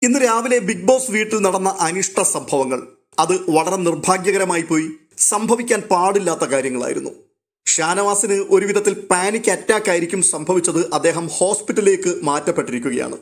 ഇന്ന് രാവിലെ big boss വീട്ടിൽ നടന്ന അനിഷ്ട സംഭവങ്ങൾ അത് വളരെ നിർഭാഗ്യകരമായി പോയി. സംഭവിക്കാൻ പാടില്ലാത്ത കാര്യങ്ങളായിരുന്നു. ഷാനവാസിന് ഒരു വിധത്തിൽ പാനിക് അറ്റാക്ക് ആയിരിക്കും സംഭവിച്ചത്. അദ്ദേഹം ഹോസ്പിറ്റലിലേക്ക് മാറ്റപ്പെട്ടിരിക്കുകയാണ്.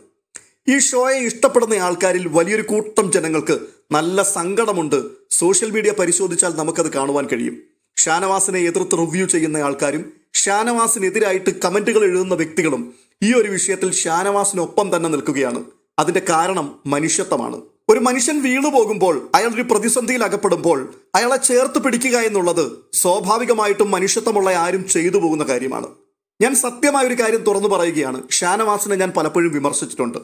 ഈ ഷോയെ ഇഷ്ടപ്പെടുന്ന ആൾക്കാരിൽ വലിയൊരു കൂട്ടം ജനങ്ങൾക്ക് നല്ല സങ്കടമുണ്ട്. സോഷ്യൽ മീഡിയ പരിശോധിച്ചാൽ നമുക്കത് കാണുവാൻ കഴിയും. ഷാനവാസിനെ എതിർത്ത് റിവ്യൂ ചെയ്യുന്ന ആൾക്കാരും ഷാനവാസിനെതിരായിട്ട് കമന്റുകൾ എഴുതുന്ന വ്യക്തികളും ഈ ഒരു വിഷയത്തിൽ ഷാനവാസിനൊപ്പം തന്നെ നിൽക്കുകയാണ്. അതിന്റെ കാരണം മനുഷ്യത്വമാണ്. ഒരു മനുഷ്യൻ വീണു പോകുമ്പോൾ, അയാൾ ഒരു പ്രതിസന്ധിയിൽ അകപ്പെടുമ്പോൾ അയാളെ ചേർത്ത് പിടിക്കുക എന്നുള്ളത് സ്വാഭാവികമായിട്ടും മനുഷ്യത്വമുള്ള ആരും ചെയ്തു പോകുന്ന കാര്യമാണ്. ഞാൻ സത്യമായ ഒരു കാര്യം തുറന്നു പറയുകയാണ്. ഷാനവാസിനെ ഞാൻ പലപ്പോഴും വിമർശിച്ചിട്ടുണ്ട്.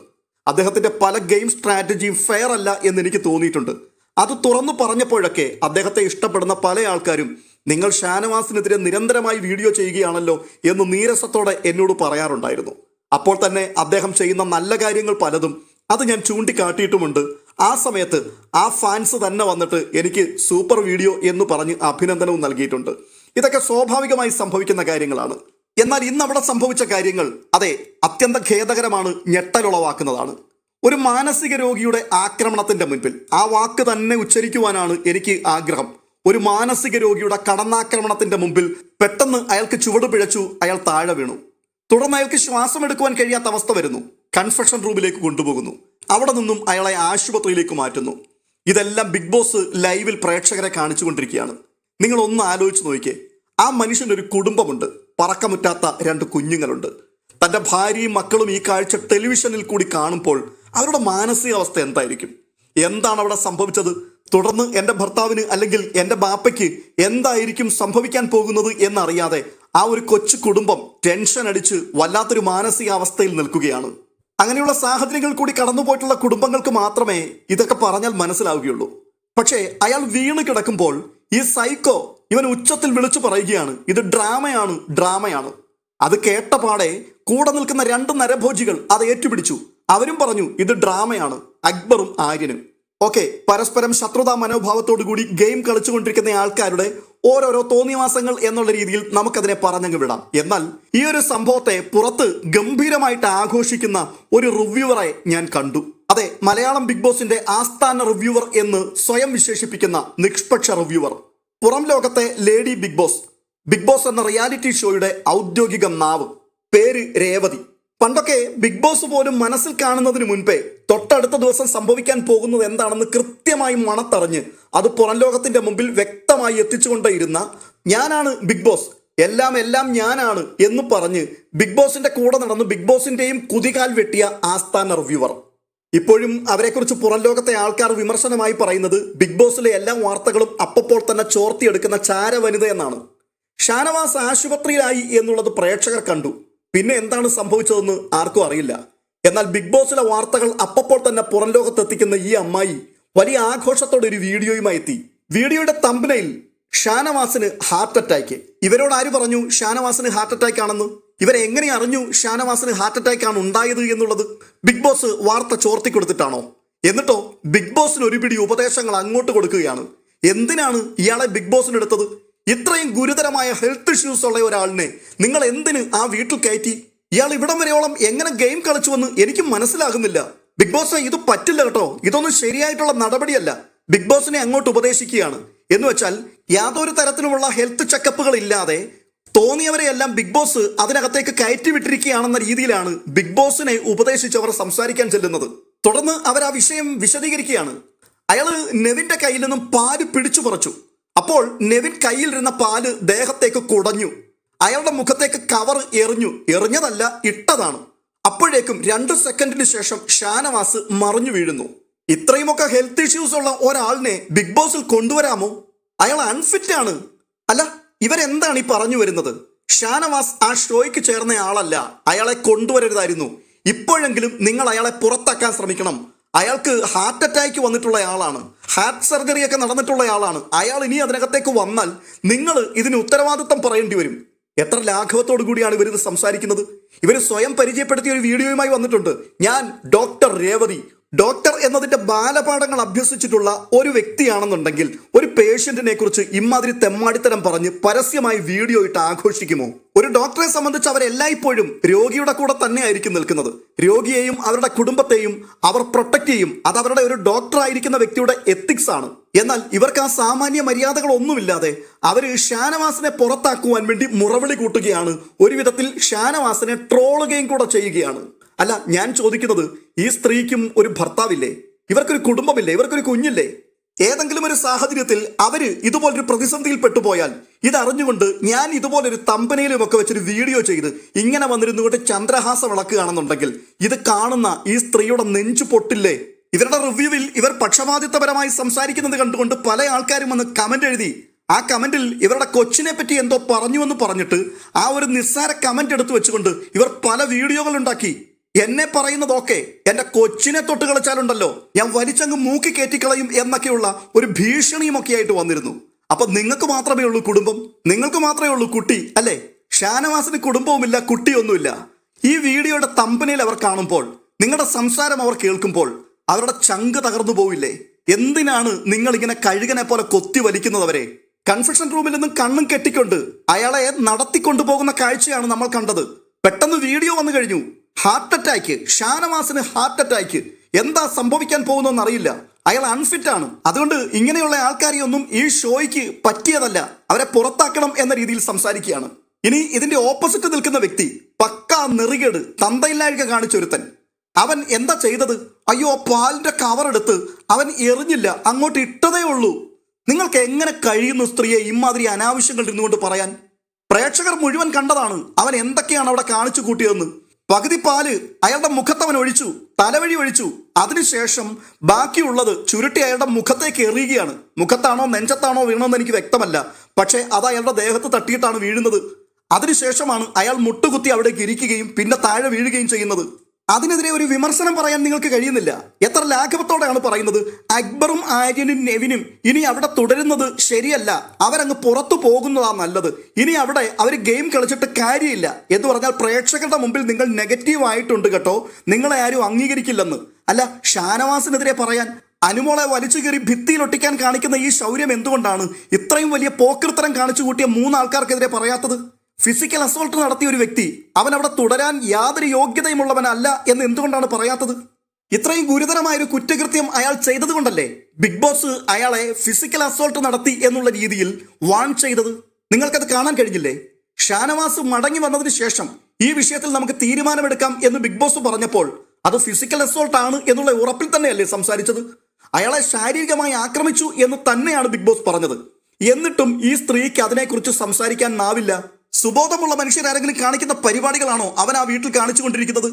അദ്ദേഹത്തിന്റെ പല ഗെയിം സ്ട്രാറ്റജിയും ഫെയർ അല്ല എന്ന് എനിക്ക് തോന്നിയിട്ടുണ്ട്. അത് തുറന്നു പറഞ്ഞപ്പോഴൊക്കെ അദ്ദേഹത്തെ ഇഷ്ടപ്പെടുന്ന പല ആൾക്കാരും നിങ്ങൾ ഷാനവാസിനെതിരെ നിരന്തരമായി വീഡിയോ ചെയ്യുകയാണല്ലോ എന്ന് നീരസത്തോടെ എന്നോട് പറയാറുണ്ടായിരുന്നു. അപ്പോൾ തന്നെ അദ്ദേഹം ചെയ്യുന്ന നല്ല കാര്യങ്ങൾ പലതും അത് ഞാൻ ചൂണ്ടിക്കാട്ടിയിട്ടുമുണ്ട്. ആ സമയത്ത് ആ ഫാൻസ് തന്നെ വന്നിട്ട് എനിക്ക് സൂപ്പർ വീഡിയോ എന്ന് പറഞ്ഞ് അഭിനന്ദനവും നൽകിയിട്ടുണ്ട്. ഇതൊക്കെ സ്വാഭാവികമായി സംഭവിക്കുന്ന കാര്യങ്ങളാണ്. എന്നാൽ ഇന്ന് അവിടെ സംഭവിച്ച കാര്യങ്ങൾ അതെ അത്യന്തം ഖേദകരമാണ്, ഞെട്ടലുളവാക്കുന്നതാണ്. ഒരു മാനസിക രോഗിയുടെ ആക്രമണത്തിന്റെ മുൻപിൽ ആ വാക്ക് തന്നെ ഉച്ചരിക്കുവാനാണ് എനിക്ക് ആഗ്രഹം. ഒരു മാനസിക രോഗിയുടെ കടന്നാക്രമണത്തിന്റെ മുമ്പിൽ പെട്ടെന്ന് അയാൾക്ക് ചുവട് പിഴച്ചു, അയാൾ താഴെ വീണു. തുടർന്ന് അയാൾക്ക് ശ്വാസം എടുക്കുവാൻ കഴിയാത്ത അവസ്ഥ വരുന്നു. കൺഫെഷൻ റൂമിലേക്ക് കൊണ്ടുപോകുന്നു. അവിടെ നിന്നും അയാളെ ആശുപത്രിയിലേക്ക് മാറ്റുന്നു. ഇതെല്ലാം ബിഗ് ബോസ് ലൈവിൽ പ്രേക്ഷകരെ കാണിച്ചുകൊണ്ടിരിക്കുകയാണ്. നിങ്ങൾ ഒന്ന് ആലോചിച്ച് നോക്കിയേ. ആ മനുഷ്യനൊരു കുടുംബമുണ്ട്, പറക്കമുറ്റാത്ത 2 കുഞ്ഞുങ്ങളുണ്ട്. തൻ്റെ ഭാര്യയും മക്കളും ഈ കാഴ്ച ടെലിവിഷനിൽ കൂടി കാണുമ്പോൾ അവരുടെ മാനസികാവസ്ഥ എന്തായിരിക്കും? എന്താണ് അവിടെ സംഭവിച്ചത്? തുടർന്ന് എൻ്റെ ഭർത്താവിന് അല്ലെങ്കിൽ എൻ്റെ ബാപ്പയ്ക്ക് എന്തായിരിക്കും സംഭവിക്കാൻ പോകുന്നത് എന്നറിയാതെ ആ ഒരു കൊച്ചു കുടുംബം ടെൻഷൻ അടിച്ച് വല്ലാത്തൊരു മാനസികാവസ്ഥയിൽ നിൽക്കുകയാണ്. അങ്ങനെയുള്ള സാഹചര്യങ്ങൾ കൂടി കടന്നുപോയിട്ടുള്ള കുടുംബങ്ങൾക്ക് മാത്രമേ ഇതൊക്കെ പറഞ്ഞാൽ മനസ്സിലാവുകയുള്ളൂ. പക്ഷേ അയാൾ വീണ് കിടക്കുമ്പോൾ ഈ സൈക്കോ ഇവൻ ഉച്ചത്തിൽ വിളിച്ചു പറയുകയാണ്, ഇത് ഡ്രാമയാണ്. അത് കേട്ടപാടെ കൂടെ നിൽക്കുന്ന 2 നരഭോജികൾ അത് ഏറ്റുപിടിച്ചു. അവരും പറഞ്ഞു ഇത് ഡ്രാമയാണ്. അക്ബറും ആര്യനും ഓക്കെ പരസ്പരം ശത്രുതാ മനോഭാവത്തോടു കൂടി ഗെയിം കളിച്ചുകൊണ്ടിരിക്കുന്ന ആൾക്കാരുടെ ഓരോരോ തോന്നിവാസങ്ങൾ എന്നുള്ള രീതിയിൽ നമുക്കതിനെ പറഞ്ഞങ്ങ് വിടാം. എന്നാൽ ഈ ഒരു സംഭവത്തെ പുറത്ത് ഗംഭീരമായിട്ട് ആഘോഷിക്കുന്ന ഒരു റിവ്യൂവറെ ഞാൻ കണ്ടു. അതെ, മലയാളം ബിഗ് ബോസിന്റെ ആസ്ഥാന റിവ്യൂവർ എന്ന് സ്വയം വിശേഷിപ്പിക്കുന്ന നിഷ്പക്ഷ റിവ്യൂവർ, പുറം ലോകത്തെ ലേഡി ബിഗ് ബോസ് എന്ന റിയാലിറ്റി ഷോയുടെ ഔദ്യോഗിക നാവ്, പേര് രേവതി. പണ്ടൊക്കെ ബിഗ് ബോസ് പോലും മനസ്സിൽ കാണുന്നതിന് മുൻപേ തൊട്ടടുത്ത ദിവസം സംഭവിക്കാൻ പോകുന്നത് എന്താണെന്ന് കൃത്യമായി മണത്തറിഞ്ഞ് അത് പുറം ലോകത്തിന്റെ മുമ്പിൽ വ്യക്തമായി എത്തിച്ചുകൊണ്ടേയിരുന്ന ഞാനാണ് ബിഗ് ബോസ്, എല്ലാം ഞാനാണ് എന്ന് പറഞ്ഞ് ബിഗ് ബോസിന്റെ കൂടെ നടന്ന് ബിഗ് ബോസിന്റെയും കുതികാൽ വെട്ടിയ ആസ്ഥാന റിവ്യൂവർ. ഇപ്പോഴും അവരെക്കുറിച്ച് പുറം ലോകത്തെ ആൾക്കാർ വിമർശനമായി പറയുന്നത് ബിഗ് ബോസിലെ എല്ലാ വാർത്തകളും അപ്പോൾ തന്നെ ചോർത്തിയെടുക്കുന്ന ചാരവനിത എന്നാണ്. ഷാനവാസ് ആശുപത്രിയിലായി എന്നുള്ളത് പ്രേക്ഷകർ കണ്ടു. പിന്നെ എന്താണ് സംഭവിച്ചതെന്ന് ആർക്കും അറിയില്ല. എന്നാൽ ബിഗ് ബോസിലെ വാർത്തകൾ അപ്പോൾ തന്നെ പുറം ലോകത്തെത്തിക്കുന്ന ഈ അമ്മായി വലിയ ആഘോഷത്തോടെ ഒരു വീഡിയോയുമായി എത്തി. വീഡിയോയുടെ തംബ്നെയിൽ ഷാനവാസിന് ഹാർട്ട് അറ്റാക്ക്. ഇവരോട് ആര് പറഞ്ഞു ഷാനവാസിന് ഹാർട്ട് അറ്റാക്ക് ആണെന്ന്? ഇവരെ എങ്ങനെ അറിഞ്ഞു ഷാനവാസിന് ഹാർട്ട് അറ്റാക്ക് ആണ് ഉണ്ടായത് എന്നുള്ളത്? ബിഗ് ബോസ് വാർത്ത ചോർത്തി കൊടുത്തിട്ടാണോ? എന്നിട്ടോ ബിഗ് ബോസിന് ഒരു പിടി ഉപദേശങ്ങൾ അങ്ങോട്ട് കൊടുക്കുകയാണ്. എന്തിനാണ് ഇയാളെ ബിഗ് ബോസിന് എടുത്തത്? ഇത്രയും ഗുരുതരമായ ഹെൽത്ത് ഇഷ്യൂസ് ഉള്ള ഒരാളിനെ നിങ്ങൾ എന്തിന് ആ വീട്ടിൽ കയറ്റി? ഇയാൾ ഇവിടം വരെയോളം എങ്ങനെ ഗെയിം കളിച്ചുവെന്ന് എനിക്ക് മനസ്സിലാകുന്നില്ല. ബിഗ് ബോസിനെ ഇത് പറ്റില്ല കേട്ടോ, ഇതൊന്നും ശരിയായിട്ടുള്ള നടപടിയല്ല. ബിഗ് ബോസിനെ അങ്ങോട്ട് ഉപദേശിക്കുകയാണ് എന്ന് വെച്ചാൽ യാതൊരു തരത്തിലുമുള്ള ഹെൽത്ത് ചെക്കപ്പുകൾ ഇല്ലാതെ തോന്നിയവരെയെല്ലാം ബിഗ് ബോസ് അതിനകത്തേക്ക് കയറ്റി വിട്ടിരിക്കുകയാണെന്ന രീതിയിലാണ് ബിഗ് ബോസിനെ ഉപദേശിച്ചവർ സംസാരിക്കാൻ ചെല്ലുന്നത്. തുടർന്ന് അവർ ആ വിഷയം വിശദീകരിക്കുകയാണ്. അയാള് നെവിന്റെ കയ്യിൽ നിന്നും പാല് പിടിച്ചു പറിച്ചു. അപ്പോൾ നെവിൻ കയ്യിലിരുന്ന പാല് ദേഹത്തേക്ക് കുടഞ്ഞു. അയാളുടെ മുഖത്തേക്ക് കവർ എറിഞ്ഞതല്ല, ഇട്ടതാണ്. അപ്പോഴേക്കും 2 സെക്കൻഡിന് ശേഷം ഷാനവാസ് മറിഞ്ഞു വീഴുന്നു. ഇത്രയുമൊക്കെ ഹെൽത്ത് ഇഷ്യൂസ് ഉള്ള ഒരാളിനെ ബിഗ് ബോസിൽ കൊണ്ടുവരാമോ? അയാൾ അൺഫിറ്റ് ആണ്. അല്ല, ഇവരെന്താണ് ഈ പറഞ്ഞു വരുന്നത്? ഷാനവാസ് ആ ഷോയ്ക്ക് ചേർന്ന ആളല്ല, അയാളെ കൊണ്ടുവരരുതായിരുന്നു. ഇപ്പോഴെങ്കിലും നിങ്ങൾ അയാളെ പുറത്താക്കാൻ ശ്രമിക്കണം. അയാൾക്ക് ഹാർട്ട് അറ്റാക്ക് വന്നിട്ടുള്ള ആളാണ്, ഹാർട്ട് സർജറി ഒക്കെ നടന്നിട്ടുള്ള ആളാണ്. അയാൾ ഇനി അതിനകത്തേക്ക് വന്നാൽ നിങ്ങൾ ഇതിന് ഉത്തരവാദിത്തം പറയേണ്ടി വരും. എത്ര ലാഘവത്തോടു കൂടിയാണ് ഇവരിത് സംസാരിക്കുന്നത്. ഇവർ സ്വയം പരിചയപ്പെടുത്തിയ ഒരു വീഡിയോയുമായി വന്നിട്ടുണ്ട്. ഞാൻ ഡോക്ടർ രേവതി. ഡോക്ടർ എന്നതിന്റെ ബാലപാഠങ്ങൾ അഭ്യസിച്ചിട്ടുള്ള ഒരു വ്യക്തിയാണെന്നുണ്ടെങ്കിൽ ഒരു പേഷ്യന്റിനെ കുറിച്ച് ഇമാതിരി തെമ്മാടിത്തരം പറഞ്ഞ് പരസ്യമായി വീഡിയോ ഇട്ട് ആഘോഷിക്കുമോ? ഒരു ഡോക്ടറെ സംബന്ധിച്ച് അവരെല്ലായ്പ്പോഴും രോഗിയുടെ കൂടെ തന്നെ ആയിരിക്കും നിൽക്കുന്നത്. രോഗിയെയും അവരുടെ കുടുംബത്തെയും അവർ പ്രൊട്ടക്ട് ചെയ്യും. അത് അവരുടെ ഒരു ഡോക്ടർ ആയിരിക്കുന്ന വ്യക്തിയുടെ എത്തിക്സ് ആണ്. എന്നാൽ ഇവർക്ക് ആ സാമാന്യ മര്യാദകളൊന്നുമില്ലാതെ അവര് ഷാനവാസിനെ പുറത്താക്കുവാൻ വേണ്ടി മുറവിളി കൂട്ടുകയാണ്. ഒരു വിധത്തിൽ ഷാനവാസിനെ ട്രോളുകയും കൂടെ ചെയ്യുകയാണ്. അല്ല, ഞാൻ ചോദിക്കുന്നത്, ഈ സ്ത്രീക്കും ഒരു ഭർത്താവില്ലേ? ഇവർക്കൊരു കുടുംബമില്ലേ? ഇവർക്കൊരു കുഞ്ഞില്ലേ? ഏതെങ്കിലും ഒരു സാഹചര്യത്തിൽ അവര് ഇതുപോലൊരു പ്രതിസന്ധിയിൽ പെട്ടുപോയാൽ ഇതറിഞ്ഞുകൊണ്ട് ഞാൻ ഇതുപോലൊരു തമ്പനയിലും ഒക്കെ വെച്ചൊരു വീഡിയോ ചെയ്ത് ഇങ്ങനെ വന്നിരുന്നുകൊണ്ട് ചന്ദ്രഹാസ വിളക്കുകയാണെന്നുണ്ടെങ്കിൽ ഇത് കാണുന്ന ഈ സ്ത്രീയുടെ നെഞ്ചു പൊട്ടില്ലേ? ഇവരുടെ റിവ്യൂവിൽ ഇവർ പക്ഷപാതിത്വപരമായി സംസാരിക്കുന്നത് കണ്ടുകൊണ്ട് പല ആൾക്കാരും വന്ന് കമന്റ് എഴുതി. ആ കമന്റിൽ ഇവരുടെ കൊച്ചിനെ പറ്റി എന്തോ പറഞ്ഞുവെന്ന് പറഞ്ഞിട്ട് ആ ഒരു നിസ്സാര കമന്റ് എടുത്തു വെച്ചുകൊണ്ട് ഇവർ പല വീഡിയോകൾ ഉണ്ടാക്കി. എന്നെ പറയുന്നതൊക്കെ എന്റെ കൊച്ചിനെ തൊട്ട് കളിച്ചാലുണ്ടല്ലോ ഞാൻ വലിച്ചങ്ങ് മൂക്കി കയറ്റിക്കളയും എന്നൊക്കെയുള്ള ഒരു ഭീഷണിയും ഒക്കെ ആയിട്ട് വന്നിരുന്നു. അപ്പൊ നിങ്ങൾക്ക് മാത്രമേ ഉള്ളൂ കുടുംബം, നിങ്ങൾക്ക് മാത്രമേ ഉള്ളൂ കുട്ടി, അല്ലേ? ഷാനവാസിന് കുടുംബവുമില്ല, കുട്ടിയൊന്നുമില്ല. ഈ വീഡിയോയുടെ തമ്പനയിൽ അവർ കാണുമ്പോൾ, നിങ്ങളുടെ സംസാരം അവർ കേൾക്കുമ്പോൾ അവരുടെ ചങ്ക് തകർന്നു പോവില്ലേ? എന്തിനാണ് നിങ്ങൾ ഇങ്ങനെ കഴുകനെ പോലെ കൊത്തി വലിക്കുന്നവരെ? കൺഫെഷൻ റൂമിൽ നിന്നും കണ്ണും കെട്ടിക്കൊണ്ട് അയാളെ നടത്തിക്കൊണ്ടുപോകുന്ന കാഴ്ചയാണ് നമ്മൾ കണ്ടത്. പെട്ടെന്ന് വീഡിയോ വന്നു കഴിഞ്ഞു. ഹാർട്ട് അറ്റാക്ക്, ഷാനവാസിന് ഹാർട്ട് അറ്റാക്ക്. എന്താ സംഭവിക്കാൻ പോകുന്നതെന്ന് അറിയില്ല. അയാൾ അൺഫിറ്റ് ആണ്. അതുകൊണ്ട് ഇങ്ങനെയുള്ള ആൾക്കാരെയൊന്നും ഈ ഷോയ്ക്ക് പറ്റിയതല്ല, അവരെ പുറത്താക്കണം എന്ന രീതിയിൽ സംസാരിക്കുകയാണ്. ഇനി ഇതിന്റെ ഓപ്പോസിറ്റ് നിൽക്കുന്ന വ്യക്തി പക്കാ നെറികേട് തന്തയില്ലാഴ്ക കാണിച്ചൊരുത്തൻ. അവൻ എന്താ ചെയ്തത്? അയ്യോ, പാലിന്റെ കവർ എടുത്ത് അവൻ എറിഞ്ഞില്ല, അങ്ങോട്ട് ഇട്ടതേ ഉള്ളൂ. നിങ്ങൾക്ക് എങ്ങനെ കഴിയുന്നു സ്ത്രീയെ ഇമാതിരി അനാവശ്യങ്ങൾ ഇരുന്നുകൊണ്ട് പറയാൻ? പ്രേക്ഷകർ മുഴുവൻ കണ്ടതാണ് അവൻ എന്തൊക്കെയാണ് അവിടെ കാണിച്ചു കൂട്ടിയതെന്ന്. പകുതി പാല് അയാളുടെ മുഖത്തവൻ ഒഴിച്ചു, തലവഴി ഒഴിച്ചു. അതിനുശേഷം ബാക്കിയുള്ളത് ചുരുട്ടി അയാളുടെ മുഖത്തേക്ക് എറിയുകയാണ്. മുഖത്താണോ നെഞ്ചത്താണോ വീണമെന്ന് എനിക്ക് വ്യക്തമല്ല, പക്ഷേ അത് അയാളുടെ ദേഹത്ത് തട്ടിയിട്ടാണ് വീഴുന്നത്. അതിനുശേഷമാണ് അയാൾ മുട്ടുകുത്തി അവിടേക്ക് ഇരിക്കുകയും പിന്നെ താഴെ വീഴുകയും ചെയ്യുന്നത്. അതിനെതിരെ ഒരു വിമർശനം പറയാൻ നിങ്ങൾക്ക് കഴിയുന്നില്ല. എത്ര ലാഘവത്തോടെയാണ് പറയുന്നത്. അക്ബറും ആര്യനും നെവിനും ഇനി അവിടെ തുടരുന്നത് ശരിയല്ല, അവരങ്ങ് പുറത്തു പോകുന്നതാണ് നല്ലത്. ഇനി അവിടെ അവർ ഗെയിം കളിച്ചിട്ട് കാര്യമില്ല എന്ന് പറഞ്ഞാൽ പ്രേക്ഷകരുടെ മുമ്പിൽ നിങ്ങൾ നെഗറ്റീവ് ആയിട്ടുണ്ട് കേട്ടോ, നിങ്ങളെ ആരും അംഗീകരിക്കില്ലെന്ന്. അല്ല, ഷാനവാസിനെതിരെ പറയാൻ, അനുമോളെ വലിച്ചു കയറി ഭിത്തിയിലൊട്ടിക്കാൻ കാണിക്കുന്ന ഈ ശൗര്യം എന്തുകൊണ്ടാണ് ഇത്രയും വലിയ പോക്കൃത്തരം കാണിച്ചു കൂട്ടിയ 3 ആൾക്കാർക്കെതിരെ പറയാത്തത്? ഫിസിക്കൽ അസോൾട്ട് നടത്തിയ ഒരു വ്യക്തി അവൻ അവിടെ തുടരാൻ യാതൊരു യോഗ്യതയുമുള്ളവനല്ല എന്ന് എന്തുകൊണ്ടാണ് പറയാത്തത്? ഇത്രയും ഗുരുതരമായൊരു കുറ്റകൃത്യം അയാൾ ചെയ്തത് കൊണ്ടല്ലേ ബിഗ് ബോസ് അയാളെ ഫിസിക്കൽ അസോൾട്ട് നടത്തി എന്നുള്ള രീതിയിൽ വാൺ ചെയ്തത്. നിങ്ങൾക്കത് കാണാൻ കഴിഞ്ഞില്ലേ? ഷാനവാസ് മടങ്ങി വന്നതിന് ശേഷം ഈ വിഷയത്തിൽ നമുക്ക് തീരുമാനമെടുക്കാം എന്ന് ബിഗ് ബോസ് പറഞ്ഞപ്പോൾ അത് ഫിസിക്കൽ അസോൾട്ട് ആണ് എന്നുള്ള ഉറപ്പിൽ തന്നെയല്ലേ സംസാരിച്ചത്? അയാളെ ശാരീരികമായി ആക്രമിച്ചു എന്ന് തന്നെയാണ് ബിഗ് ബോസ് പറഞ്ഞത്. എന്നിട്ടും ഈ സ്ത്രീക്ക് അതിനെക്കുറിച്ച് സംസാരിക്കാൻ നാവില്ല. സുബോധമുള്ള മനുഷ്യരാരെങ്കിലും കാണിക്കുന്ന പരിപാടികളാണോ അവൻ ആ വീട്ടിൽ കാണിച്ചുകൊണ്ടിരിക്കുന്നത്?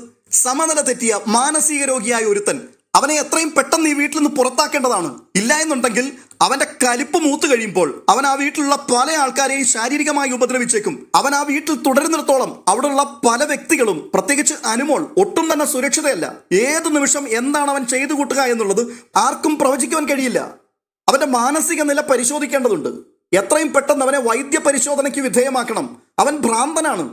സമനില തെറ്റിയ മാനസിക രോഗിയായ ഒരുത്തൻ, അവനെ എത്രയും പെട്ടെന്ന് ഈ വീട്ടിൽ നിന്ന് പുറത്താക്കേണ്ടതാണ്. ഇല്ല എന്നുണ്ടെങ്കിൽ അവന്റെ കലിപ്പ് മൂത്ത് കഴിയുമ്പോൾ അവൻ ആ വീട്ടിലുള്ള പല ആൾക്കാരെയും ശാരീരികമായി ഉപദ്രവിച്ചേക്കും. അവൻ ആ വീട്ടിൽ തുടരുന്നിടത്തോളം അവിടെയുള്ള പല വ്യക്തികളും, പ്രത്യേകിച്ച് അനുമോൾ, ഒട്ടും തന്നെ സുരക്ഷിതയല്ല. ഏത് നിമിഷം എന്താണ് അവൻ ചെയ്തു കൂട്ടുക എന്നുള്ളത് ആർക്കും പ്രവചിക്കുവാൻ കഴിയില്ല. അവന്റെ മാനസിക നില പരിശോധിക്കേണ്ടതുണ്ട്. എത്രയും പെട്ടെന്ന് അവനെ വൈദ്യ പരിശോധനയ്ക്ക് വിധേയമാക്കണം. അവൻ ഭ്രാന്തനാണ്.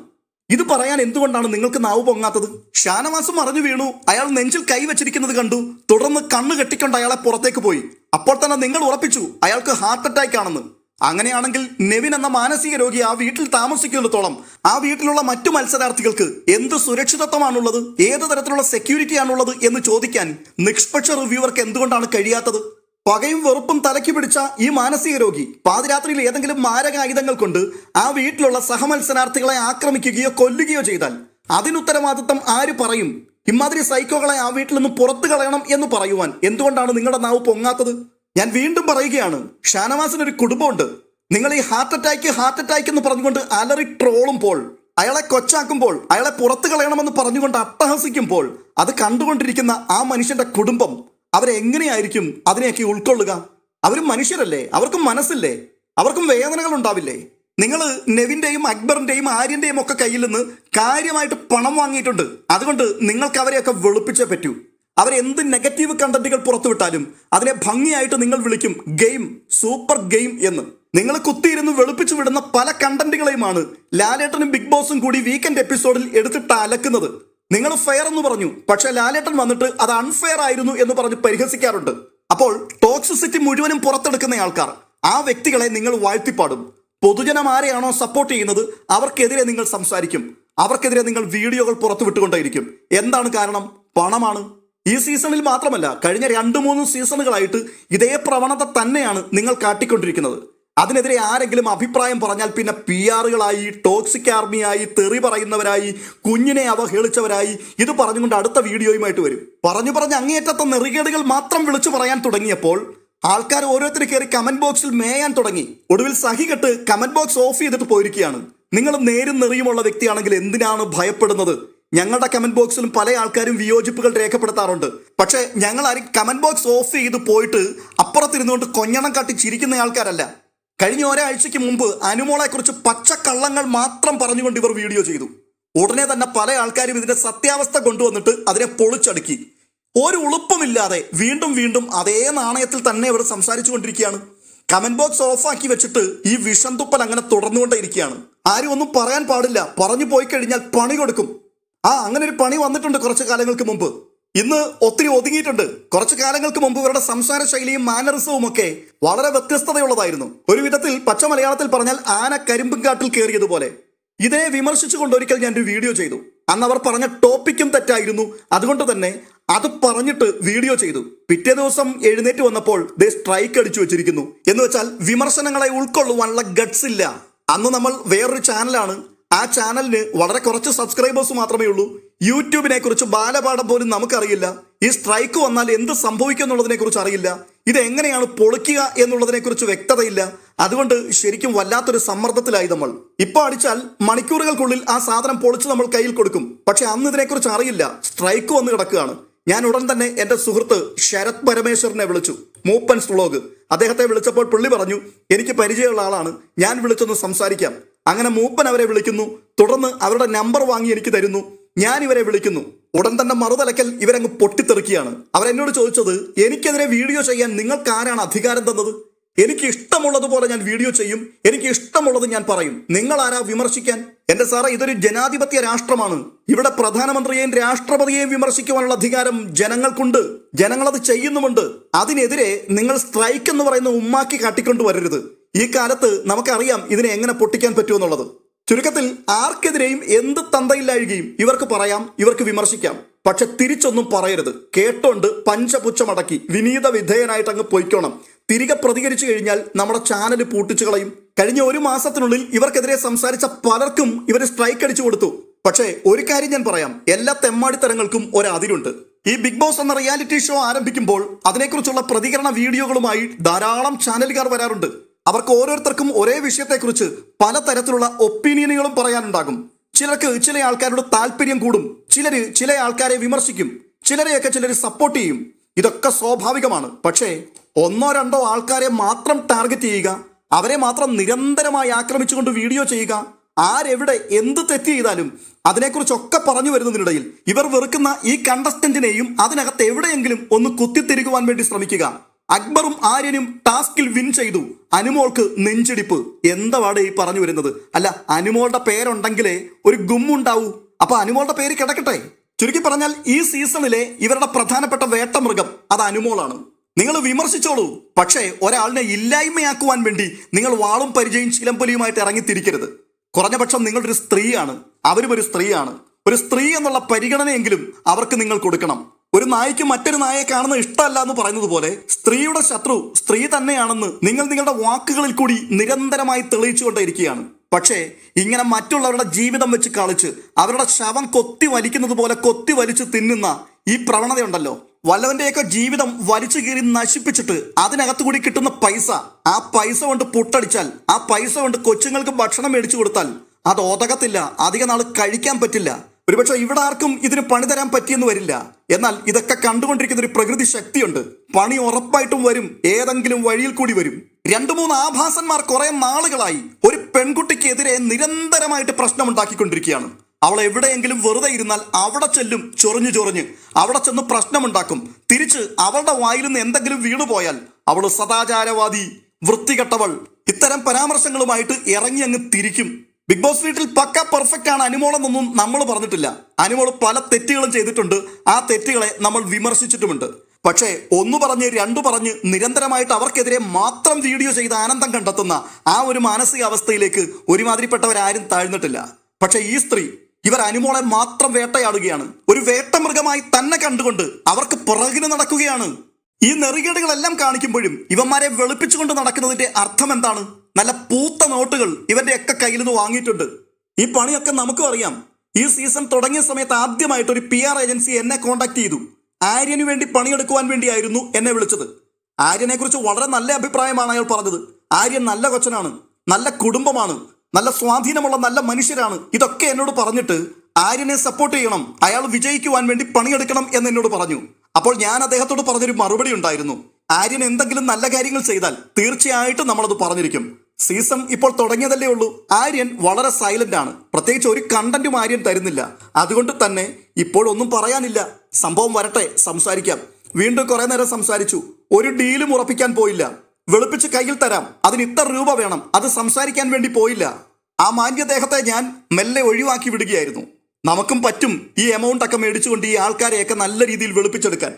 ഇത് പറയാൻ എന്തുകൊണ്ടാണ് നിങ്ങൾക്ക് നാവ് പൊങ്ങാത്തത്? ഷാനവാസും അറിഞ്ഞു വീണു, അയാൾ നെഞ്ചിൽ കൈവച്ചിരിക്കുന്നത് കണ്ടു. തുടർന്ന് കണ്ണ് കെട്ടിക്കൊണ്ട് അയാളെ പുറത്തേക്ക് പോയി. അപ്പോൾ തന്നെ നിങ്ങൾ ഉറപ്പിച്ചു അയാൾക്ക് ഹാർട്ട് അറ്റാക്ക് ആണെന്ന്. അങ്ങനെയാണെങ്കിൽ നെവിൻ എന്ന മാനസിക രോഗി ആ വീട്ടിൽ താമസിക്കുന്നിടത്തോളം ആ വീട്ടിലുള്ള മറ്റു മത്സരാർത്ഥികൾക്ക് എന്ത് സുരക്ഷിതത്വമാണുള്ളത്, ഏത് തരത്തിലുള്ള സെക്യൂരിറ്റി ആണുള്ളത് എന്ന് ചോദിക്കാൻ നിഷ്പക്ഷ റിവ്യൂവർക്ക് എന്തുകൊണ്ടാണ് കഴിയാത്തത്? പകയും വെറുപ്പും തലയ്ക്ക് പിടിച്ച ഈ മാനസിക രോഗി പാതിരാത്രിയിൽ ഏതെങ്കിലും മാരകായുധങ്ങൾ കൊണ്ട് ആ വീട്ടിലുള്ള സഹമത്സരാർത്ഥികളെ ആക്രമിക്കുകയോ കൊല്ലുകയോ ചെയ്താൽ അതിനുത്തരവാദിത്വം ആര് പറയും? ഇമാതിരി സൈക്കോകളെ ആ വീട്ടിൽ നിന്ന് പുറത്തു കളയണം എന്ന് പറയുവാൻ എന്തുകൊണ്ടാണ് നിങ്ങളുടെ നാവ് പൊങ്ങാത്തത്? ഞാൻ വീണ്ടും പറയുകയാണ്, ഷാനവാസിനൊരു കുടുംബമുണ്ട്. നിങ്ങൾ ഈ ഹാർട്ട് അറ്റാക്ക് എന്ന് പറഞ്ഞുകൊണ്ട് അലറി ട്രോളുമ്പോൾ, അയാളെ കൊച്ചാക്കുമ്പോൾ, അയാളെ പുറത്തു കളയണമെന്ന് പറഞ്ഞുകൊണ്ട് അട്ടഹസിക്കുമ്പോൾ അത് കണ്ടുകൊണ്ടിരിക്കുന്ന ആ മനുഷ്യന്റെ കുടുംബം അവരെങ്ങനെയായിരിക്കും അതിനെയൊക്കെ ഉൾക്കൊള്ളുക? അവരും മനുഷ്യരല്ലേ, അവർക്കും മനസ്സില്ലേ, അവർക്കും വേദനകൾ ഉണ്ടാവില്ലേ? നിങ്ങൾ നെവിന്റെയും അക്ബറിന്റെയും ആര്യന്റെയും ഒക്കെ കയ്യിൽ നിന്ന് കാര്യമായിട്ട് പണം വാങ്ങിയിട്ടുണ്ട്. അതുകൊണ്ട് നിങ്ങൾക്ക് അവരെയൊക്കെ വെളുപ്പിച്ചേ പറ്റൂ. അവരെന്ത് നെഗറ്റീവ് കണ്ടന്റുകൾ പുറത്തുവിട്ടാലും അതിനെ ഭംഗിയായിട്ട് നിങ്ങൾ വിളിക്കും ഗെയിം, സൂപ്പർ ഗെയിം എന്ന്. നിങ്ങൾ കുത്തിയിരുന്ന് വെളുപ്പിച്ചു വിടുന്ന പല കണ്ടന്റുകളെയുമാണ് ലാലേട്ടനും ബിഗ് ബോസും കൂടി വീക്കെൻഡ് എപ്പിസോഡിൽ എടുത്തിട്ട് അലക്കുന്നത്. നിങ്ങൾ ഫെയർ എന്ന് പറഞ്ഞു, പക്ഷെ ലാലേട്ടൻ വന്നിട്ട് അത് അൺഫെയർ ആയിരുന്നു എന്ന് പറഞ്ഞ് പരിഹസിക്കാറുണ്ട്. അപ്പോൾ ടോക്സിസിറ്റി മുഴുവനും പുറത്തെടുക്കുന്ന ആൾക്കാർ, ആ വ്യക്തികളെ നിങ്ങൾ വാഴ്ത്തിപ്പാടും. പൊതുജനം ആരെയാണോ സപ്പോർട്ട് ചെയ്യുന്നത് അവർക്കെതിരെ നിങ്ങൾ സംസാരിക്കും, അവർക്കെതിരെ നിങ്ങൾ വീഡിയോകൾ പുറത്തു വിട്ടുകൊണ്ടേയിരിക്കും. എന്താണ് കാരണം? പണമാണ്. ഈ സീസണിൽ മാത്രമല്ല, കഴിഞ്ഞ 2-3 സീസണുകളായിട്ട് ഇതേ പ്രവണത തന്നെയാണ് നിങ്ങൾ കാട്ടിക്കൊണ്ടിരിക്കുന്നത്. അതിനെതിരെ ആരെങ്കിലും അഭിപ്രായം പറഞ്ഞാൽ പിന്നെ PR-കളായി, ടോക്സിക് ആർമിയായി, തെറി പറയുന്നവരായി, കുഞ്ഞിനെ അവഹേളിച്ചവരായി ഇത് പറഞ്ഞുകൊണ്ട് അടുത്ത വീഡിയോയുമായിട്ട് വരും. പറഞ്ഞ് അങ്ങേയറ്റത്തെ നെറികേടുകൾ മാത്രം വിളിച്ചു പറയാൻ തുടങ്ങിയപ്പോൾ ആൾക്കാർ ഓരോരുത്തർ കയറി കമന്റ് ബോക്സിൽ മേയാൻ തുടങ്ങി. ഒടുവിൽ സഹികെട്ട് കമന്റ് ബോക്സ് ഓഫ് ചെയ്തിട്ട് പോയിരിക്കുകയാണ്. നിങ്ങൾ നേരും നെറിയുമുള്ള വ്യക്തിയാണെങ്കിൽ എന്തിനാണ് ഭയപ്പെടുന്നത്? ഞങ്ങളുടെ കമന്റ് ബോക്സിലും പല ആൾക്കാരും വിയോജിപ്പുകൾ രേഖപ്പെടുത്താറുണ്ട്. പക്ഷേ ഞങ്ങൾ ആരും കമന്റ് ബോക്സ് ഓഫ് ചെയ്ത് പോയിട്ട് അപ്പുറത്തിരുന്നുകൊണ്ട് കൊഞ്ഞണം കാട്ടി ചിരിക്കുന്ന ആൾക്കാരല്ല. കഴിഞ്ഞ ഒരാഴ്ചയ്ക്ക് മുമ്പ് അനുമോളെ കുറിച്ച് പച്ചക്കള്ളങ്ങൾ മാത്രം പറഞ്ഞുകൊണ്ട് ഇവർ വീഡിയോ ചെയ്തു. ഉടനെ തന്നെ പല ആൾക്കാരും ഇതിന്റെ സത്യാവസ്ഥ കൊണ്ടുവന്നിട്ട് അതിനെ പൊളിച്ചടുക്കി. ഒരു ഉളുപ്പമില്ലാതെ വീണ്ടും വീണ്ടും അതേ നാണയത്തിൽ തന്നെ ഇവർ സംസാരിച്ചു കൊണ്ടിരിക്കുകയാണ്. കമന്റ് ബോക്സ് ഓഫാക്കി വെച്ചിട്ട് ഈ വിഷം തുപ്പൽ അങ്ങനെ തുടർന്നുകൊണ്ടേയിരിക്കുകയാണ്. ആരും ഒന്നും പറയാൻ പാടില്ല, പറഞ്ഞു പോയി കഴിഞ്ഞാൽ പണി കൊടുക്കും. അങ്ങനെ ഒരു പണി വന്നിട്ടുണ്ട് കുറച്ച് കാലങ്ങൾക്ക് മുമ്പ്. ഇന്ന് ഒത്തിരി ഒതുങ്ങിയിട്ടുണ്ട്. കുറച്ചു കാലങ്ങൾക്ക് മുമ്പ് ഇവരുടെ സംസാര ശൈലിയും മാനറിസവും ഒക്കെ വളരെ വ്യത്യസ്തതയുള്ളതായിരുന്നു. ഒരു വിധത്തിൽ പച്ച മലയാളത്തിൽ പറഞ്ഞാൽ ആന കരിമ്പും കാട്ടിൽ കയറിയതുപോലെ. ഇതിനെ വിമർശിച്ചുകൊണ്ട് ഒരിക്കൽ ഞാനൊരു വീഡിയോ ചെയ്തു. അന്ന് അവർ പറഞ്ഞ ടോപ്പിക്കും തെറ്റായിരുന്നു. അതുകൊണ്ട് തന്നെ അത് പറഞ്ഞിട്ട് വീഡിയോ ചെയ്തു. പിറ്റേ ദിവസം എഴുന്നേറ്റ് വന്നപ്പോൾ സ്ട്രൈക്ക് അടിച്ചു വെച്ചിരിക്കുന്നു. എന്ന് വെച്ചാൽ വിമർശനങ്ങളെ ഉൾക്കൊള്ളുവാനുള്ള ഗട്സ് ഇല്ല. അന്ന് നമ്മൾ വേറൊരു ചാനലാണ്, ആ ചാനലിന് വളരെ കുറച്ച് സബ്സ്ക്രൈബേഴ്സ് മാത്രമേ ഉള്ളൂ. യൂട്യൂബിനെ കുറിച്ച് ബാലപാഠം പോലും നമുക്കറിയില്ല. ഈ സ്ട്രൈക്ക് വന്നാൽ എന്ത് സംഭവിക്കും എന്നുള്ളതിനെ കുറിച്ച് അറിയില്ല. ഇത് എങ്ങനെയാണ് പൊളിക്കുക എന്നുള്ളതിനെ കുറിച്ച് വ്യക്തതയില്ല. അതുകൊണ്ട് ശരിക്കും വല്ലാത്തൊരു സമ്മർദ്ദത്തിലായി നമ്മൾ. ഇപ്പൊ അടിച്ചാൽ മണിക്കൂറുകൾക്കുള്ളിൽ ആ സാധനം പൊളിച്ച് നമ്മൾ കയ്യിൽ കൊടുക്കും. പക്ഷെ അന്ന് ഇതിനെക്കുറിച്ച് അറിയില്ല. സ്ട്രൈക്ക് വന്ന് കിടക്കുകയാണ്. ഞാൻ ഉടൻ തന്നെ എന്റെ സുഹൃത്ത് ശരത് പരമേശ്വരനെ വിളിച്ചു, മൂപ്പൻസ് വ്ളോഗ്. അദ്ദേഹത്തെ വിളിച്ചപ്പോൾ പുള്ളി പറഞ്ഞു, എനിക്ക് പരിചയമുള്ള ആളാണ്, ഞാൻ വിളിച്ചൊന്ന് സംസാരിക്കാം. അങ്ങനെ മൂപ്പൻ അവരെ വിളിക്കുന്നു. തുടർന്ന് അവരുടെ നമ്പർ വാങ്ങി എനിക്ക് തരുന്നു. ഞാൻ ഇവരെ വിളിക്കുന്നു. ഉടൻ തന്നെ മറുതലക്കൽ ഇവരങ്ങ് പൊട്ടിത്തെറിക്കുകയാണ്. അവരെന്നോട് ചോദിച്ചത്, എനിക്കെതിരെ വീഡിയോ ചെയ്യാൻ നിങ്ങൾക്ക് ആരാണ് അധികാരം തന്നത്? എനിക്ക് ഇഷ്ടമുള്ളതുപോലെ ഞാൻ വീഡിയോ ചെയ്യും, എനിക്ക് ഇഷ്ടമുള്ളത് ഞാൻ പറയും, നിങ്ങൾ ആരാ വിമർശിക്കാൻ? എന്റെ സാറേ, ഇതൊരു ജനാധിപത്യ രാഷ്ട്രമാണ്. ഇവിടെ പ്രധാനമന്ത്രിയെയും രാഷ്ട്രപതിയെയും വിമർശിക്കുവാനുള്ള അധികാരം ജനങ്ങൾക്കുണ്ട്. ജനങ്ങളത് ചെയ്യുന്നുമുണ്ട്. അതിനെതിരെ നിങ്ങൾ സ്ട്രൈക്ക് എന്ന് പറയുന്ന ഉമ്മാക്കി കാട്ടിക്കൊണ്ടുവരരുത്. ഈ കാലത്ത് നമുക്കറിയാം ഇതിനെ എങ്ങനെ പൊട്ടിക്കാൻ പറ്റുമെന്നുള്ളത്. ചുരുക്കത്തിൽ ആർക്കെതിരെയും എന്ത് തന്തയില്ലാഴുകയും ഇവർക്ക് പറയാം, ഇവർക്ക് വിമർശിക്കാം. പക്ഷെ തിരിച്ചൊന്നും പറയരുത്. കേട്ടോണ്ട് പഞ്ചപുച്ഛമടക്കി വിനീത വിധേയനായിട്ട് അങ്ങ് പൊയ്ക്കോണം. തിരികെ പ്രതികരിച്ചു കഴിഞ്ഞാൽ നമ്മുടെ ചാനൽ പൂട്ടിച്ചു കളയും. കഴിഞ്ഞ 1 മാസത്തിനുള്ളിൽ ഇവർക്കെതിരെ സംസാരിച്ച പലർക്കും ഇവർ സ്ട്രൈക്ക് അടിച്ചു കൊടുത്തു. പക്ഷേ ഒരു കാര്യം ഞാൻ പറയാം, എല്ലാ തെമ്മാടിത്തരങ്ങൾക്കും ഒരതിരുണ്ട്. ഈ ബിഗ് ബോസ് എന്ന റിയാലിറ്റി ഷോ ആരംഭിക്കുമ്പോൾ അതിനെക്കുറിച്ചുള്ള പ്രതികരണ വീഡിയോകളുമായി ധാരാളം ചാനലുകാർ വരാറുണ്ട്. അവർക്ക് ഓരോരുത്തർക്കും ഒരേ വിഷയത്തെക്കുറിച്ച് പലതരത്തിലുള്ള ഒപ്പീനിയനുകളും പറയാനുണ്ടാകും. ചിലർക്ക് ചില ആൾക്കാരോട് താല്പര്യം കൂടും, ചില ആൾക്കാരെ വിമർശിക്കും, ചിലരെയൊക്കെ ചിലർ സപ്പോർട്ട് ചെയ്യും. ഇതൊക്കെ സ്വാഭാവികമാണ്. പക്ഷേ 1-2 ആൾക്കാരെ മാത്രം ടാർഗറ്റ് ചെയ്യുക, അവരെ മാത്രം നിരന്തരമായി ആക്രമിച്ചുകൊണ്ട് വീഡിയോ ചെയ്യുക, ആരെവിടെ എന്ത് തെറ്റ് ചെയ്താലും അതിനെക്കുറിച്ചൊക്കെ പറഞ്ഞു വരുന്നതിനിടയിൽ ഇവർ വെറുക്കുന്ന ഈ കണ്ടസ്റ്റന്റിനെയും അതിനകത്ത് എവിടെയെങ്കിലും ഒന്ന് കുത്തിത്തിരികുവാൻ വേണ്ടി ശ്രമിക്കുക. അക്ബറും ആര്യനും ടാസ്കിൽ വിൻ ചെയ്തു, അനുമോൾക്ക് നെഞ്ചിടിപ്പ്. എന്താവാട് ഈ പറഞ്ഞു വരുന്നത്? അല്ല, അനുമോളുടെ പേരുണ്ടെങ്കിലേ ഒരു ഗുമ്മുണ്ടാവൂ. അപ്പൊ അനുമോളുടെ പേര് കിടക്കട്ടെ. ചുരുക്കി പറഞ്ഞാൽ ഈ സീസണിലെ ഇവരുടെ പ്രധാനപ്പെട്ട വേട്ടമൃഗം അത് അനുമോളാണ്. നിങ്ങൾ വിമർശിച്ചോളൂ, പക്ഷേ ഒരാളിനെ ഇല്ലായ്മയാക്കുവാൻ വേണ്ടി നിങ്ങൾ വാളും പരിചയം ചിലമ്പലിയുമായിട്ട് ഇറങ്ങിത്തിരിക്കരുത്. കുറഞ്ഞപക്ഷം നിങ്ങളൊരു സ്ത്രീയാണ്, അവരും ഒരു സ്ത്രീയാണ്. ഒരു സ്ത്രീ എന്നുള്ള പരിഗണനയെങ്കിലും അവർക്ക് നിങ്ങൾ കൊടുക്കണം. ഒരു നായ്ക്ക് മറ്റൊരു നായയെ കാണുന്നത് ഇഷ്ടമല്ല എന്ന് പറയുന്നത് പോലെ സ്ത്രീയുടെ ശത്രു സ്ത്രീ തന്നെയാണെന്ന് നിങ്ങൾ നിങ്ങളുടെ വാക്കുകളിൽ കൂടി നിരന്തരമായി തെളിയിച്ചുകൊണ്ടേയിരിക്കുകയാണ്. പക്ഷേ ഇങ്ങനെ മറ്റുള്ളവരുടെ ജീവിതം വെച്ച് കളിച്ച് അവരുടെ ശവം കൊത്തി വലിക്കുന്നത് പോലെ കൊത്തി വലിച്ച് തിന്നുന്ന ഈ പ്രവണതയുണ്ടല്ലോ, വല്ലവന്റെയൊക്കെ ജീവിതം വലിച്ചു കീറി നശിപ്പിച്ചിട്ട് അതിനകത്ത് കൂടി കിട്ടുന്ന പൈസ, ആ പൈസ കൊണ്ട് പുട്ടടിച്ചാൽ, ആ പൈസ കൊണ്ട് കൊച്ചുങ്ങൾക്ക് ഭക്ഷണം മേടിച്ചു കൊടുത്താൽ അത് ഒതകത്തില്ല, അധിക നാൾ കഴിക്കാൻ പറ്റില്ല. ഒരുപക്ഷെ ഇവിടെ ആർക്കും ഇതിന് പണി തരാൻ പറ്റിയെന്ന് വരില്ല. എന്നാൽ ഇതൊക്കെ കണ്ടുകൊണ്ടിരിക്കുന്ന ഒരു പ്രകൃതി ശക്തിയുണ്ട്. പണി ഉറപ്പായിട്ടും വരും, ഏതെങ്കിലും വഴിയിൽ കൂടി വരും. 2-3 ആഭാസന്മാർ കുറെ നാളുകളായി ഒരു പെൺകുട്ടിക്കെതിരെ നിരന്തരമായിട്ട് പ്രശ്നമുണ്ടാക്കിക്കൊണ്ടിരിക്കുകയാണ്. അവൾ എവിടെയെങ്കിലും വെറുതെ ഇരുന്നാൽ അവിടെ ചെല്ലും ചൊറിഞ്ഞ് അവിടെ ചെന്ന് പ്രശ്നമുണ്ടാക്കും. തിരിച്ച് അവളുടെ വായിൽ നിന്ന് എന്തെങ്കിലും വീണുപോയാൽ അവൾ സദാചാരവാദി, വൃത്തികെട്ടവൾ, ഇത്തരം പരാമർശങ്ങളുമായിട്ട് ഇറങ്ങി അങ്ങ് തിരിക്കും. ബിഗ് ബോസ് വീട്ടിൽ പക്ക പെർഫെക്റ്റ് ആണ് അനുമോളെന്നൊന്നും നമ്മൾ പറഞ്ഞിട്ടില്ല. അനുമോൾ പല തെറ്റുകളും ചെയ്തിട്ടുണ്ട്. ആ തെറ്റുകളെ നമ്മൾ വിമർശിച്ചിട്ടുമുണ്ട്. പക്ഷേ ഒന്നു പറഞ്ഞ് രണ്ടു പറഞ്ഞ് നിരന്തരമായിട്ട് അവർക്കെതിരെ മാത്രം വീഡിയോ ചെയ്ത് ആനന്ദം കണ്ടെത്തുന്ന ആ ഒരു മാനസികാവസ്ഥയിലേക്ക് ഒരുമാതിരിപ്പെട്ടവരാരും താഴ്ന്നിട്ടില്ല. പക്ഷെ ഈ സ്ത്രീ ഇവർ അനുമോളെ മാത്രം വേട്ടയാടുകയാണ്. ഒരു വേട്ടമൃഗമായി തന്നെ കണ്ടുകൊണ്ട് അവർക്ക് പുറകിന് നടക്കുകയാണ്. ഈ നെറികേടുകളെല്ലാം കാണിക്കുമ്പോഴും ഇവന്മാരെ വെളുപ്പിച്ചുകൊണ്ട് നടക്കുന്നതിന്റെ അർത്ഥം എന്താണ്? നല്ല പൂത്ത നോട്ടുകൾ ഇവന്റെയൊക്കെ കയ്യിൽ നിന്ന് വാങ്ങിയിട്ടുണ്ട്. ഈ പണിയൊക്കെ നമുക്കും അറിയാം. ഈ സീസൺ തുടങ്ങിയ സമയത്ത് ആദ്യമായിട്ട് ഒരു PR ഏജൻസി എന്നെ കോണ്ടാക്ട് ചെയ്തു. ആര്യന് വേണ്ടി പണിയെടുക്കുവാൻ വേണ്ടിയായിരുന്നു എന്നെ വിളിച്ചത്. ആര്യനെ കുറിച്ച് വളരെ നല്ല അഭിപ്രായമാണ് അയാൾ പറഞ്ഞത്. ആര്യൻ നല്ല കൊച്ചനാണ്, നല്ല കുടുംബമാണ്, നല്ല സ്വാധീനമുള്ള നല്ല മനുഷ്യരാണ്. ഇതൊക്കെ എന്നോട് പറഞ്ഞിട്ട് ആര്യനെ സപ്പോർട്ട് ചെയ്യണം, അയാൾ വിജയിക്കുവാൻ വേണ്ടി പണിയെടുക്കണം എന്ന് എന്നോട് പറഞ്ഞു. അപ്പോൾ ഞാൻ അദ്ദേഹത്തോട് പറഞ്ഞൊരു മറുപടി ഉണ്ടായിരുന്നു, ആര്യൻ എന്തെങ്കിലും നല്ല കാര്യങ്ങൾ ചെയ്താൽ തീർച്ചയായിട്ടും നമ്മളത് പറഞ്ഞിരിക്കും. സീസൺ ഇപ്പോൾ തുടങ്ങിയതല്ലേ ഉള്ളൂ. ആര്യൻ വളരെ സൈലന്റ് ആണ്. പ്രത്യേകിച്ച് ഒരു കണ്ടന്റും ആര്യൻ തരുന്നില്ല. അതുകൊണ്ട് തന്നെ ഇപ്പോഴൊന്നും പറയാനില്ല. സംഭവം വരട്ടെ, സംസാരിക്കാം. വീണ്ടും കുറെ നേരം സംസാരിച്ചു. ഒരു ഡീലും ഉറപ്പിക്കാൻ പോയില്ല. വെളുപ്പിച്ച് കയ്യിൽ തരാം, അതിന് ഇത്ര രൂപ വേണം, അത് സംസാരിക്കാൻ വേണ്ടി പോയില്ല. ആ മാന്യദേഹത്തെ ഞാൻ മെല്ലെ ഒഴിവാക്കി വിടുകയായിരുന്നു. നമുക്കും പറ്റും ഈ എമൗണ്ട് ഒക്കെ മേടിച്ചുകൊണ്ട് ഈ ആൾക്കാരെയൊക്കെ നല്ല രീതിയിൽ വെളുപ്പിച്ചെടുക്കാൻ.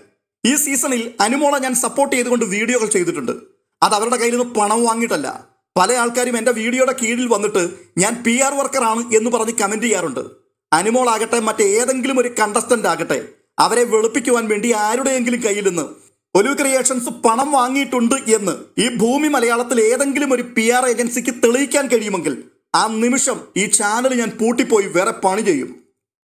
ഈ സീസണിൽ അനുമോളെ ഞാൻ സപ്പോർട്ട് ചെയ്തുകൊണ്ട് വീഡിയോകൾ ചെയ്തിട്ടുണ്ട്. അത് അവരുടെ കയ്യിൽ നിന്ന് പണം വാങ്ങിയിട്ടല്ല. പല ആൾക്കാരും എൻ്റെ വീഡിയോയുടെ കീഴിൽ വന്നിട്ട് ഞാൻ PR വർക്കറാണ് എന്ന് പറഞ്ഞ് കമന്റ് ചെയ്യാറുണ്ട്. അനുമോളാകട്ടെ മറ്റേതെങ്കിലും ഒരു കണ്ടസ്റ്റന്റ് ആകട്ടെ, അവരെ വെളുപ്പിക്കുവാൻ വേണ്ടി ആരുടെയെങ്കിലും കയ്യിൽ നിന്ന് ഒലിവ് ക്രിയേഷൻസ് പണം വാങ്ങിയിട്ടുണ്ട് എന്ന് ഈ ഭൂമി മലയാളത്തിൽ ഏതെങ്കിലും ഒരു PR ഏജൻസിക്ക് തെളിയിക്കാൻ കഴിയുമെങ്കിൽ ആ നിമിഷം ഈ ചാനൽ ഞാൻ പൂട്ടിപ്പോയി വേറെ പണി ചെയ്യും.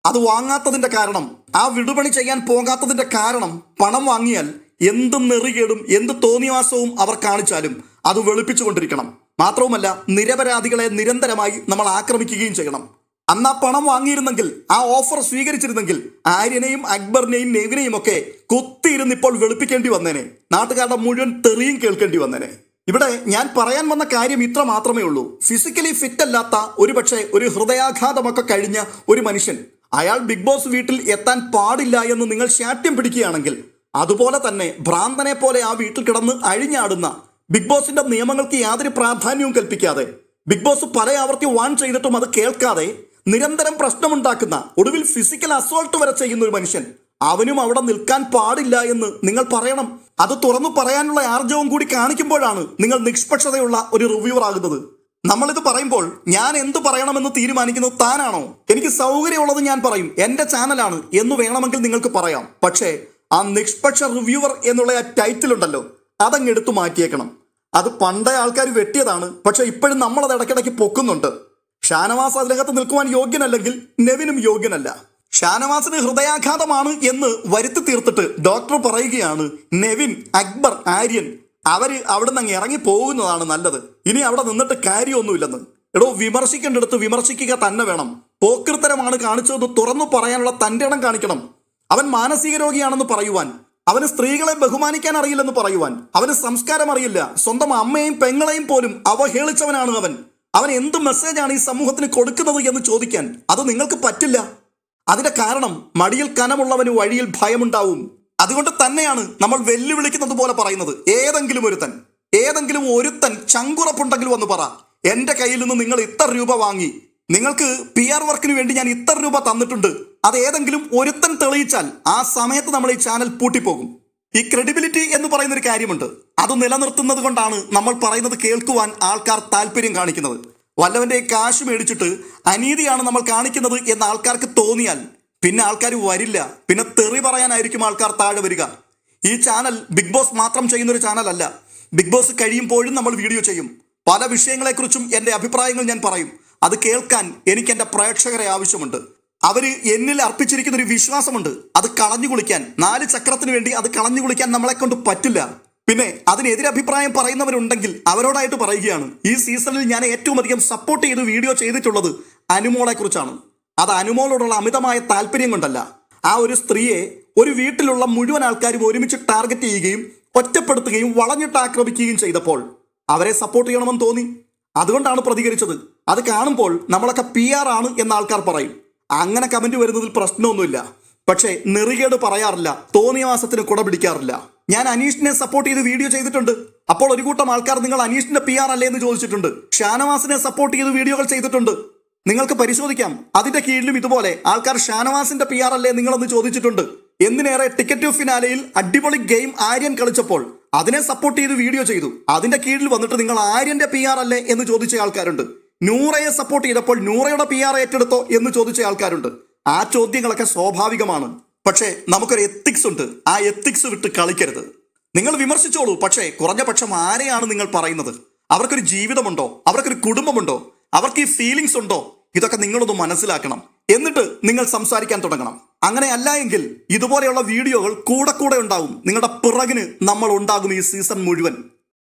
അത് വാങ്ങാത്തതിന്റെ കാരണം, ആ വിടുപണി ചെയ്യാൻ പോകാത്തതിന്റെ കാരണം, പണം വാങ്ങിയാൽ എന്ത് നെറികേടും എന്ത് തോന്നിവാസവും അവർ കാണിച്ചാലും അത് വെളുപ്പിച്ചുകൊണ്ടിരിക്കണം. മാത്രവുമല്ല നിരപരാധികളെ നിരന്തരമായി നമ്മൾ ആക്രമിക്കുകയും ചെയ്യണം. അന്ന് ആ പണം വാങ്ങിയിരുന്നെങ്കിൽ, ആ ഓഫർ സ്വീകരിച്ചിരുന്നെങ്കിൽ ആര്യനെയും അക്ബറിനെയും നെവിനെയും ഒക്കെ കുത്തിയിരുന്ന് ഇപ്പോൾ വെളുപ്പിക്കേണ്ടി വന്നേനെ. നാട്ടുകാരുടെ മുഴുവൻ തെറിയും കേൾക്കേണ്ടി വന്നേനെ. ഇവിടെ ഞാൻ പറയാൻ വന്ന കാര്യം ഇത്ര മാത്രമേ ഉള്ളൂ. ഫിസിക്കലി ഫിറ്റ് അല്ലാത്ത ഒരുപക്ഷെ ഒരു ഹൃദയാഘാതമൊക്കെ കഴിഞ്ഞ ഒരു മനുഷ്യൻ, അയാൾ ബിഗ് ബോസ് വീട്ടിൽ എത്താൻ പാടില്ല എന്ന് നിങ്ങൾ ശാഠ്യം പിടിക്കുകയാണെങ്കിൽ, അതുപോലെ തന്നെ ഭ്രാന്തനെ പോലെ ആ വീട്ടിൽ കിടന്ന് അഴിഞ്ഞാടുന്ന, ബിഗ് ബോസിന്റെ നിയമങ്ങൾക്ക് യാതൊരു പ്രാധാന്യവും കൽപ്പിക്കാതെ, ബിഗ് ബോസ് പല ആവർത്തി വാൺ ചെയ്തിട്ടും അത് കേൾക്കാതെ നിരന്തരം പ്രശ്നമുണ്ടാക്കുന്ന, ഒടുവിൽ ഫിസിക്കൽ അസോൾട്ട് വരെ ചെയ്യുന്ന ഒരു മനുഷ്യൻ, അവനും അവിടെ നിൽക്കാൻ പാടില്ല എന്ന് നിങ്ങൾ പറയണം. അത് തുറന്നു പറയാനുള്ള ആർജവും കൂടി കാണിക്കുമ്പോഴാണ് നിങ്ങൾ നിഷ്പക്ഷതയുള്ള ഒരു റിവ്യൂവർ ആകുന്നത്. നമ്മളിത് പറയുമ്പോൾ ഞാൻ എന്ത് പറയണമെന്ന് തീരുമാനിക്കുന്നത് താനാണോ? എനിക്ക് സൗകര്യമുള്ളത് ഞാൻ പറയും, എന്റെ ചാനലാണ് എന്ന് വേണമെങ്കിൽ നിങ്ങൾക്ക് പറയാം. പക്ഷേ ആ നിഷ്പക്ഷ റിവ്യൂവർ എന്നുള്ള ആ ടൈറ്റിൽ ഉണ്ടല്ലോ, അതങ്ങ് എടുത്തു മാറ്റിയേക്കണം. അത് പണ്ടേ ആൾക്കാർ വെട്ടിയതാണ്. പക്ഷെ ഇപ്പോഴും നമ്മളത് ഇടയ്ക്കിടയ്ക്ക് പൊക്കുന്നുണ്ട്. ഷാനവാസ് അതിനകത്ത് നിൽക്കുവാൻ യോഗ്യനല്ലെങ്കിൽ നെവിനും യോഗ്യനല്ല. ഷാനവാസിന് ഹൃദയാഘാതമാണ് എന്ന് വരുത്തി തീർത്തിട്ട് ഡോക്ടർ പറയുകയാണ് നെവിൻ, അക്ബർ, ആര്യൻ അവര് അവിടുന്ന് അങ്ങ് ഇറങ്ങി പോകുന്നതാണ് നല്ലത്, ഇനി അവിടെ നിന്നിട്ട് കാര്യമൊന്നുമില്ലെന്ന്. എടോ, വിമർശിക്കേണ്ടടുത്ത് വിമർശിക്കുക തന്നെ വേണം. പോക്കൃത്തരമാണ് കാണിച്ചതെന്ന് തുറന്നു പറയാനുള്ള തന്റെ ഇടം കാണിക്കണം. അവൻ മാനസിക രോഗിയാണെന്ന് പറയുവാൻ, അവന് സ്ത്രീകളെ ബഹുമാനിക്കാൻ അറിയില്ലെന്ന് പറയുവാൻ, അവന് സംസ്കാരം അറിയില്ല, സ്വന്തം അമ്മയെയും പെങ്ങളെയും പോലും അവഹേളിച്ചവനാണ് അവൻ. അവൻ എന്ത് മെസ്സേജാണ് ഈ സമൂഹത്തിന് കൊടുക്കുന്നത് എന്ന് ചോദിക്കാൻ അത് നിങ്ങൾക്ക് പറ്റില്ല. അതിന്റെ കാരണം, മടിയിൽ കനമുള്ളവന് വഴിയിൽ ഭയമുണ്ടാവും. അതുകൊണ്ട് തന്നെയാണ് നമ്മൾ വെല്ലുവിളിക്കുന്നത് പോലെ പറയുന്നത്. ഏതെങ്കിലും ഒരുത്തൻ ചങ്കുറപ്പുണ്ടെങ്കിൽ വന്ന് പറ, എന്റെ കയ്യിൽ നിന്ന് നിങ്ങൾ ഇത്ര രൂപ വാങ്ങി, നിങ്ങൾക്ക് PR വർക്കിന് വേണ്ടി ഞാൻ ഇത്ര രൂപ തന്നിട്ടുണ്ട്, അത് ഏതെങ്കിലും ഒരുത്തൻ തെളിയിച്ചാൽ ആ സമയത്ത് നമ്മൾ ഈ ചാനൽ പൂട്ടിപ്പോകും. ഈ ക്രെഡിബിലിറ്റി എന്ന് പറയുന്ന ഒരു കാര്യമുണ്ട്. അത് നിലനിർത്തുന്നത് കൊണ്ടാണ് നമ്മൾ പറയുന്നത് കേൾക്കുവാൻ ആൾക്കാർ താല്പര്യം കാണിക്കുന്നത്. വല്ലവന്റെ കാശ് മേടിച്ചിട്ട് അനീതിയാണ് നമ്മൾ കാണിക്കുന്നത് എന്ന് ആൾക്കാർക്ക് തോന്നിയാൽ പിന്നെ ആൾക്കാർ വരില്ല. പിന്നെ തെറി പറയാനായിരിക്കും ആൾക്കാർ താഴെ വരിക. ഈ ചാനൽ ബിഗ് ബോസ് മാത്രം ചെയ്യുന്ന ഒരു ചാനലല്ല. ബിഗ് ബോസ് കഴിയുമ്പോഴും നമ്മൾ വീഡിയോ ചെയ്യും. പല വിഷയങ്ങളെക്കുറിച്ചും എൻ്റെ അഭിപ്രായങ്ങൾ ഞാൻ പറയും. അത് കേൾക്കാൻ എനിക്ക് എൻ്റെ പ്രേക്ഷകരെ ആവശ്യമുണ്ട്. അവര് എന്നിൽ അർപ്പിച്ചിരിക്കുന്ന ഒരു വിശ്വാസമുണ്ട്. അത് കളഞ്ഞു കുളിക്കാൻ, 4 ചക്രത്തിന് വേണ്ടി അത് കളഞ്ഞു കുളിക്കാൻ നമ്മളെ കൊണ്ട് പറ്റില്ല. പിന്നെ അതിനെതിരഭിപ്രായം പറയുന്നവരുണ്ടെങ്കിൽ അവരോടായിട്ട് പറയുകയാണ്, ഈ സീസണിൽ ഞാൻ ഏറ്റവും അധികം സപ്പോർട്ട് ചെയ്ത് വീഡിയോ ചെയ്തിട്ടുള്ളത് അനുമോളെ കുറിച്ചാണ്. അത് അനുമോളോടുള്ള അമിതമായ താല്പര്യം കൊണ്ടല്ല. ആ ഒരു സ്ത്രീയെ ഒരു വീട്ടിലുള്ള മുഴുവൻ ആൾക്കാരും ഒരുമിച്ച് ടാർഗറ്റ് ചെയ്യുകയും ഒറ്റപ്പെടുത്തുകയും വളഞ്ഞിട്ട് ആക്രമിക്കുകയും ചെയ്തപ്പോൾ അവരെ സപ്പോർട്ട് ചെയ്യണമെന്ന് തോന്നി. അതുകൊണ്ടാണ് പ്രതികരിച്ചത്. അത് കാണുമ്പോൾ നമ്മളൊക്കെ PR ആണ് എന്ന ആൾക്കാർ പറയും. അങ്ങനെ കമന്റ് വരുന്നതിൽ പ്രശ്നമൊന്നുമില്ല. പക്ഷേ നെറികേട് പറയാറില്ല, തോന്നിയവാസത്തിന് കുട പിടിക്കാറില്ല. ഞാൻ അനീഷിനെ സപ്പോർട്ട് ചെയ്ത് വീഡിയോ ചെയ്തിട്ടുണ്ട്. അപ്പോൾ ഒരു കൂട്ടം ആൾക്കാർ നിങ്ങൾ അനീഷിന്റെ PR അല്ലേ എന്ന് ചോദിച്ചിട്ടുണ്ട്. ഷാനവാസിനെ സപ്പോർട്ട് ചെയ്ത് വീഡിയോകൾ ചെയ്തിട്ടുണ്ട്. നിങ്ങൾക്ക് പരിശോധിക്കാം. അതിന്റെ കീഴിലും ഇതുപോലെ ആൾക്കാർ ഷാനവാസിന്റെ PR അല്ലേ നിങ്ങളെന്ന് ചോദിച്ചിട്ടുണ്ട്. എന്തിനേറെ ടിക്കറ്റ് ടു ഫിനാലയിൽ അടിപൊളി ഗെയിം ആര്യൻ കളിച്ചപ്പോൾ അതിനെ സപ്പോർട്ട് ചെയ്ത് വീഡിയോ ചെയ്തു. അതിന്റെ കീഴിൽ വന്നിട്ട് നിങ്ങൾ ആര്യന്റെ PR അല്ലേ എന്ന് ചോദിച്ച ആൾക്കാരുണ്ട്. നൂറയെ സപ്പോർട്ട് ചെയ്തപ്പോൾ നൂറയുടെ PR ഏറ്റെടുത്തോ എന്ന് ചോദിച്ച ആൾക്കാരുണ്ട്. ആ ചോദ്യങ്ങളൊക്കെ സ്വാഭാവികമാണ്. പക്ഷേ നമുക്കൊരു എത്തിക്സ് ഉണ്ട്. ആ എത്തിക്സ് വിട്ട് കളിക്കരുത്. നിങ്ങൾ വിമർശിച്ചോളൂ, പക്ഷേ കുറഞ്ഞ പക്ഷം ആരെയാണ് നിങ്ങൾ പറയുന്നത്? അവർക്കൊരു ജീവിതമുണ്ടോ? അവർക്കൊരു കുടുംബമുണ്ടോ? അവർക്ക് ഈ ഫീലിങ്സ് ഉണ്ടോ? ഇതൊക്കെ നിങ്ങളൊന്ന് മനസ്സിലാക്കണം. എന്നിട്ട് നിങ്ങൾ സംസാരിക്കാൻ തുടങ്ങണം. അങ്ങനെ അല്ല എങ്കിൽ ഇതുപോലെയുള്ള വീഡിയോകൾ കൂടെ ഉണ്ടാവും. നിങ്ങളുടെ പിറകിന് നമ്മൾ ഉണ്ടാകും ഈ സീസൺ മുഴുവൻ.